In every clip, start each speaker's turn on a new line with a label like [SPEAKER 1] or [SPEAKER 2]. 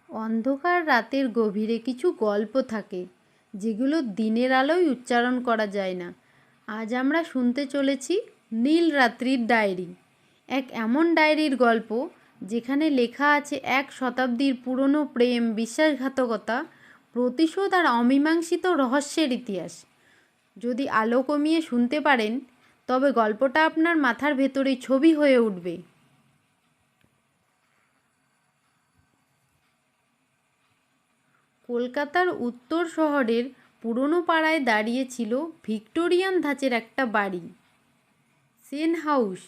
[SPEAKER 1] অন্ধকার রাতের গভীরে কিছু গল্প থাকে যেগুলো দিনের আলোয় উচ্চারণ করা যায় না। আজ আমরা শুনতে চলেছি নীল রাত্রির ডায়েরি, এক এমন ডায়েরির গল্প যেখানে লেখা আছে 1 শতাব্দীর পুরনো প্রেম, বিশ্বাসঘাতকতা, প্রতিশোধ আর অমীমাংসিত রহস্যের ইতিহাস। যদি আলো কমিয়ে শুনতে পারেন তবে গল্পটা আপনার মাথার ভেতরেই ছবি হয়ে উঠবে। কলকাতার উত্তর শহরের পুরনো পাড়ায় দাঁড়িয়ে ছিল ভিক্টোরিয়ান ধাঁচের একটা বাড়ি, সেন হাউস।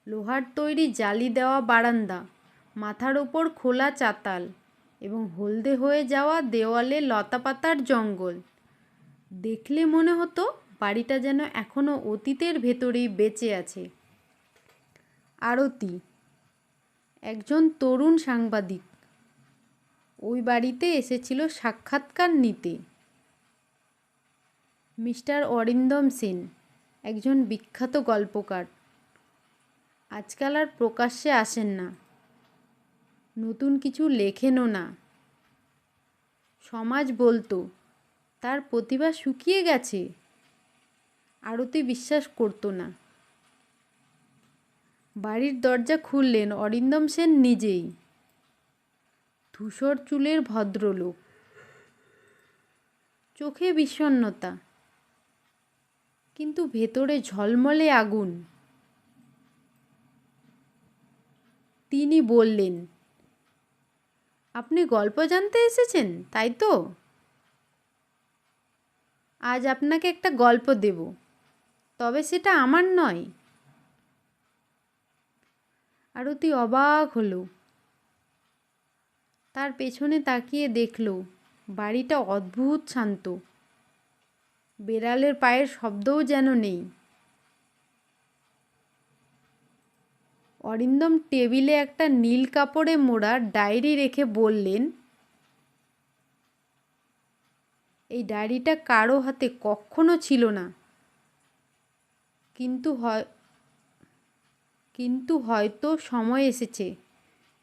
[SPEAKER 1] লোহার তৈরি জালি দেওয়া বারান্দা, মাথার ওপর খোলা চাতাল এবং হলদে হয়ে যাওয়া দেওয়ালে লতাপাতার জঙ্গল। দেখলে মনে হতো বাড়িটা যেন এখনও অতীতের ভেতরেই বেঁচে আছে। আরতি, একজন তরুণ সাংবাদিক, ওই বাড়িতে এসেছিল সাক্ষাৎকার নিতে। মিস্টার অরিন্দম সেন, একজন বিখ্যাত গল্পকার, আজকাল আর প্রকাশ্যে আসেন না, নতুন কিছু লেখেনও না। সমাজ বলতো তার প্রতিভা শুকিয়ে গেছে। আরতি বিশ্বাস করতো না। বাড়ির দরজা খুললেন অরিন্দম সেন নিজেই। ধূসর চুলের ভদ্রলোক, চোখে বিষণ্ণতা, কিন্তু ভেতরে ঝলমলে আগুন। তিনি বললেন, আপনি গল্প জানতে এসেছেন, তাই তো? আজ আপনাকে একটা গল্প দেব, তবে সেটা আমার নয়। আরতি অবাক হলো। তার পেছনে তাকিয়ে দেখল বাড়িটা অদ্ভুত শান্ত। বেড়ালের পায়ের শব্দও যেন নেই। অরিন্দম টেবিলে একটা নীল কাপড়ে মোড়া ডায়েরি রেখে বললেন, এই ডায়েরিটা কারো হাতে কখনো ছিল না, কিন্তু হয়তো সময় এসেছে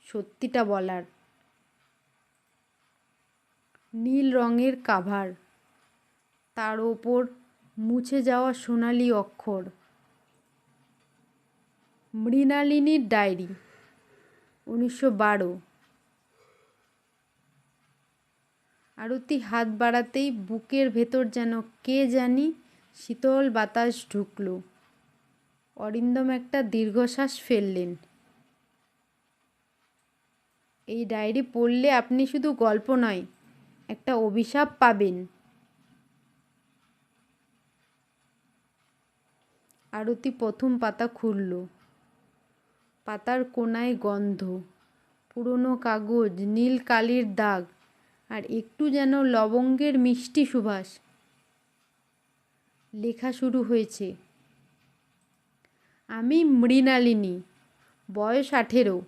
[SPEAKER 1] সত্যিটা বলার। নীল রঙের কাভার, তার ওপর মুছে যাওয়া সোনালি অক্ষর, মৃণালিনীর ডায়েরি, 1912। আরতি হাত বাড়াতেই বুকের ভেতর যেন কে জানি শীতল বাতাস ঢুকল। অরিন্দম একটা দীর্ঘশ্বাস ফেললেন। এই ডায়েরি পড়লে আপনি শুধু গল্প নয়, একটা অভিশাপ পাবেন। আরতি প্রথম পাতা খুলল। পাতার কোনায় গন্ধ, পুরনো কাগজ, নীল কালির দাগ, আর একটু যেন লবঙ্গের মিষ্টি সুবাস। লেখা শুরু হয়েছে, আমি মৃণালিনী, বয়স 18।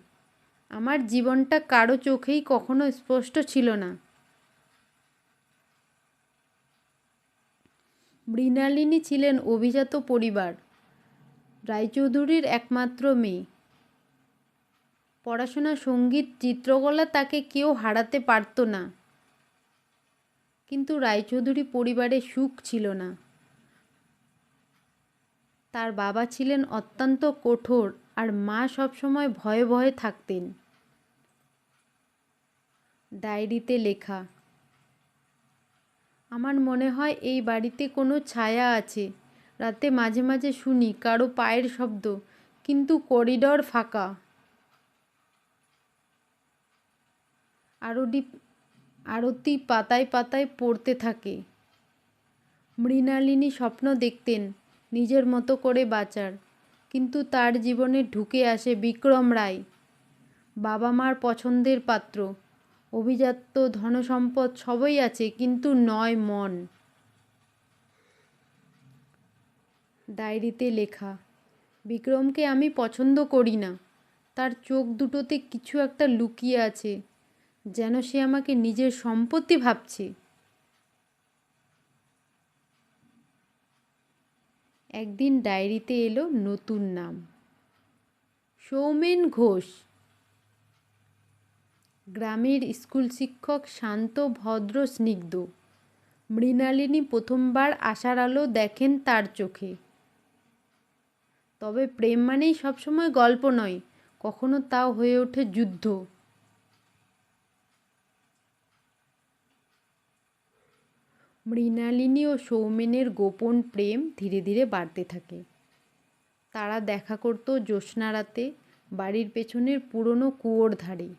[SPEAKER 1] আমার জীবনটা কারো চোখেই কখনো স্পষ্ট ছিল না। মৃণালিনী ছিলেন অভিজাত পরিবার, রায়চৌধুরীর একমাত্র মেয়ে। পড়াশোনা, সঙ্গীত, চিত্রকলা তাকে কেউ হারাতে পারত না। কিন্তু রায়চৌধুরী পরিবারে সুখ ছিল না। তার বাবা ছিলেন অত্যন্ত কঠোর আর মা সবসময় ভয়ে ভয়ে থাকতেন। ডায়েরিতে লেখা, আমার মনে হয় এই বাড়িতে কোনো ছায়া আছে। রাতে মাঝে মাঝে শুনি কারো পায়ের শব্দ, কিন্তু করিডর ফাঁকা। আরতি পাতায় পাতায় পড়তে থাকে। মৃণালিনী স্বপ্ন দেখতেন নিজের মতো করে বাঁচার, কিন্তু তার জীবনে ঢুকে আসে বিক্রম রায়, বাবা মার পছন্দের পাত্র। অভিজাত্য, ধনসম্পদ সবই আছে, কিন্তু নয় মন। ডায়েরিতে লেখা, বিক্রমকে আমি পছন্দ করি না। তার চোখ দুটোতে কিছু একটা লুকিয়ে আছে, যেন সে আমাকে নিজের সম্পত্তি ভাবছে। একদিন ডায়েরিতে এলো নতুন নাম, সৌমেন ঘোষ। গ্রামের স্কুল শিক্ষক শান্ত, ভদ্র, স্নিগ্ধ। মৃণালিনী প্রথমবার আশার আলো দেখেন তার চোখে। তবে প্রেম মানেই সবসময় গল্প নয়, কখনো তাও হয়ে ওঠে যুদ্ধ। মৃণালিনী ও সৌমেনের গোপন প্রেম ধীরে ধীরে বাড়তে থাকে। তারা দেখা করত জ্যোৎস্না রাতে বাড়ির পেছনের পুরনো কুয়োর ধারে।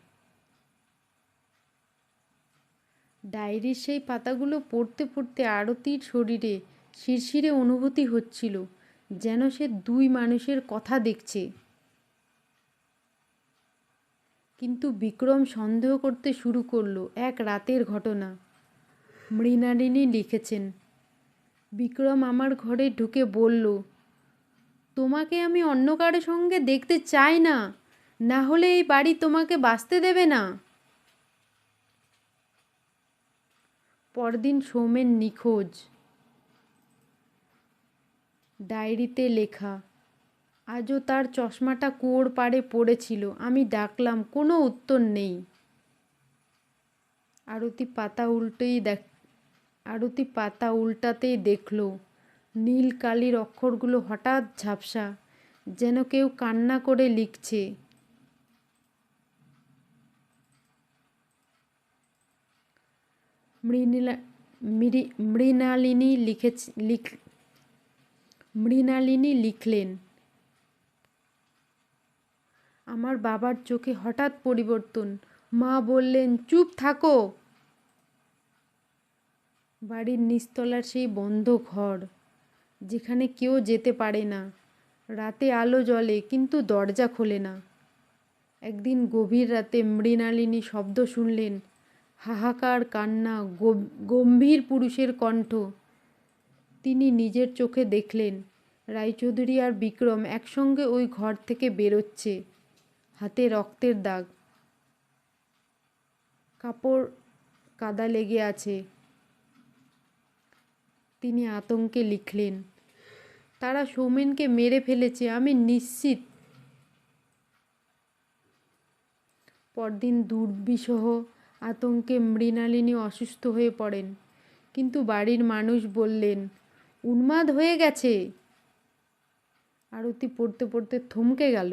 [SPEAKER 1] ডায়েরির সেই পাতাগুলো পড়তে পড়তে আরতির শরীরে শিরশিরে অনুভূতি হচ্ছিল, যেন সে দুই মানুষের কথা দেখছে। কিন্তু বিক্রম সন্দেহ করতে শুরু করলো। এক রাতের ঘটনা। মৃণালিনী লিখেছেন, বিক্রম আমার ঘরে ঢুকে বলল, তোমাকে আমি অন্য কারো সঙ্গে দেখতে চাই না, না হলে এই বাড়ি তোমাকে বাঁচতে দেবে না। পরদিন সৌমেন নিখোঁজ। ডায়েরিতে লেখা, আজও তার চশমাটা কুয়োর পাড়ে পড়েছিল, আমি ডাকলাম, কোনো উত্তর নেই। আরতি পাতা উল্টাতেই দেখল নীল কালির অক্ষরগুলো হঠাৎ ঝাপসা, যেন কেউ কান্না করে লিখছে। মৃণালিনী লিখলেন, আমার বাবার চোখে হঠাৎ পরিবর্তন। মা বললেন, চুপ থাকো। বাড়ির নিচতলার সেই বন্ধ ঘর, যেখানে কেউ যেতে পারে না। রাতে আলো জ্বলে কিন্তু দরজা খোলে না। একদিন গভীর রাতে মৃণালিনী শব্দ শুনলেন, হাহাকার, কান্না, গম্ভীর পুরুষের কণ্ঠ। তিনি নিজের চোখে দেখলেন রায়চৌধুরী আর বিক্রম একসঙ্গে ওই ঘর থেকে বেরোচ্ছে, হাতে রক্তের দাগ, কাপড় কাদা লেগে আছে। তিনি আতঙ্কে লিখলেন, তারা সৌমেনকে মেরে ফেলেছে, আমি নিশ্চিত। পরদিন দুর্বিষহ আতঙ্কে মৃণালিনী অসুস্থ হয়ে পড়েন, কিন্তু বাড়ির মানুষ বললেন উন্মাদ হয়ে গেছে। আরতি পড়তে পড়তে থমকে গেল।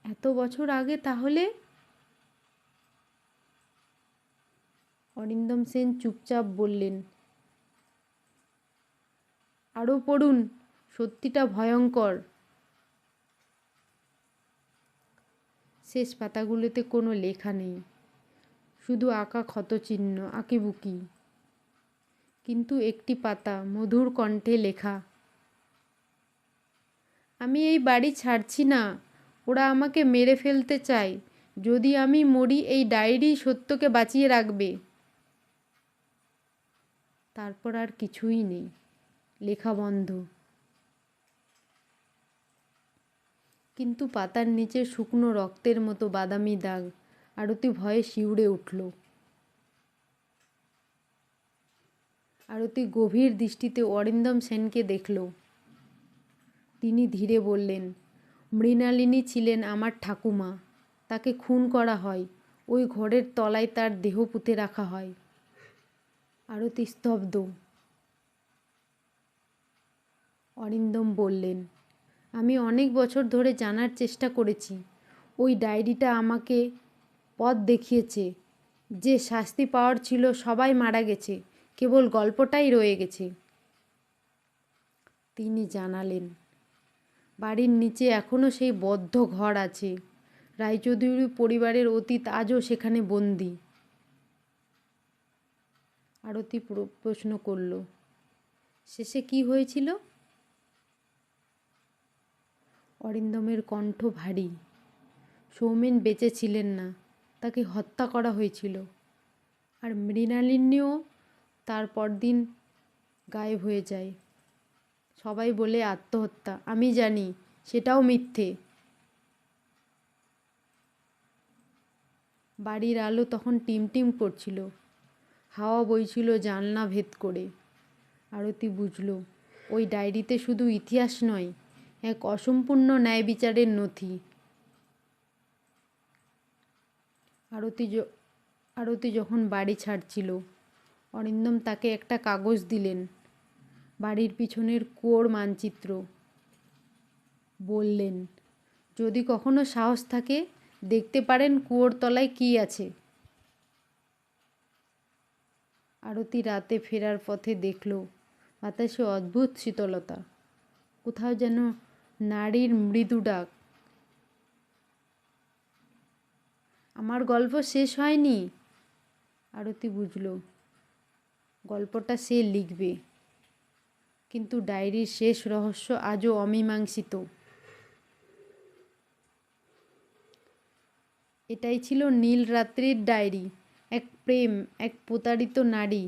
[SPEAKER 1] এত বছর আগে তাহলে? অরিন্দম সেন চুপচাপ বললেন, আরও পড়ুন, সত্যিটা ভয়ঙ্কর। শেষ পাতাগুলোতে কোনো লেখা নেই, শুধু আঁকা ক্ষতচিহ্ন, আঁকিবুকি। কিন্তু একটি পাতা মধুর কণ্ঠে লেখা, আমি এই বাড়ি ছাড়ছি না, ওরা আমাকে মেরে ফেলতে চায়, যদি আমি মরি এই ডায়েরি সত্যকে বাঁচিয়ে রাখবে। তারপর আর কিছুই নেই, লেখা বন্ধ। কিন্তু পাতার নিচে শুকনো রক্তের মতো বাদামি দাগ। আরতি ভয়ে শিউরে উঠল। আরতি গভীর দৃষ্টিতে অরিন্দম সেনকে দেখল। তিনি ধীরে বললেন, মৃণালিনী ছিলেন আমার ঠাকুমা, তাকে খুন করা হয়, ওই ঘরের তলায় তার দেহ পুঁতে রাখা হয়। আরতি স্তব্ধ। অরিন্দম বললেন, আমি অনেক বছর ধরে জানার চেষ্টা করেছি। ওই ডায়েরিটা আমাকে পথ দেখিয়েছে। যে শাস্তি পাওয়ার ছিল সবাই মারা গেছে, কেবল গল্পটাই রয়ে গেছে। তিনি জানালেন, বাড়ির নিচে এখনও সেই বদ্ধ ঘর আছে। রায়চৌধুরী পরিবারের অতীত আজও সেখানে বন্দী। আরতি প্রশ্ন করল, শেষে কি হয়েছিল? অরিন্দমের কণ্ঠ ভারী। সৌমেন বেঁচে ছিলেন না, তাকে হত্যা করা হয়েছিল। আর মৃণালিনীও তার পরদিন গায়েব হয়ে যায়। সবাই বলে আত্মহত্যা, আমি জানি সেটাও মিথ্যে। বাড়ির আলো তখন টিমটিম করছিল, হাওয়া বইছিল জানলা ভেদ করে। আরতি বুঝল, ওই ডায়েরিতে শুধু ইতিহাস নয়, এক অসম্পূর্ণ ন্যায় বিচারের নথি। আরতি আরতি যখন বাড়ি ছাড়ছিল, অরিন্দম তাকে একটা কাগজ দিলেন, বাড়ির পিছনের কুয়োর মানচিত্র। বললেন, যদি কখনো সাহস থাকে দেখতে পারেন কুয়োর তলায় কী আছে। আরতি রাতে ফেরার পথে দেখল বাতাসে অদ্ভুত শীতলতা, কোথাও যেন নারীর মৃদু ডাক। আমার গল্প শেষ হয়নি। আরতি বুঝল গল্পটা সে লিখবে, কিন্তু ডায়েরির শেষ রহস্য আজও অমীমাংসিত। এটাই ছিল নীল রাত্রির ডায়েরি। এক প্রেম, এক প্রতারিত নারী,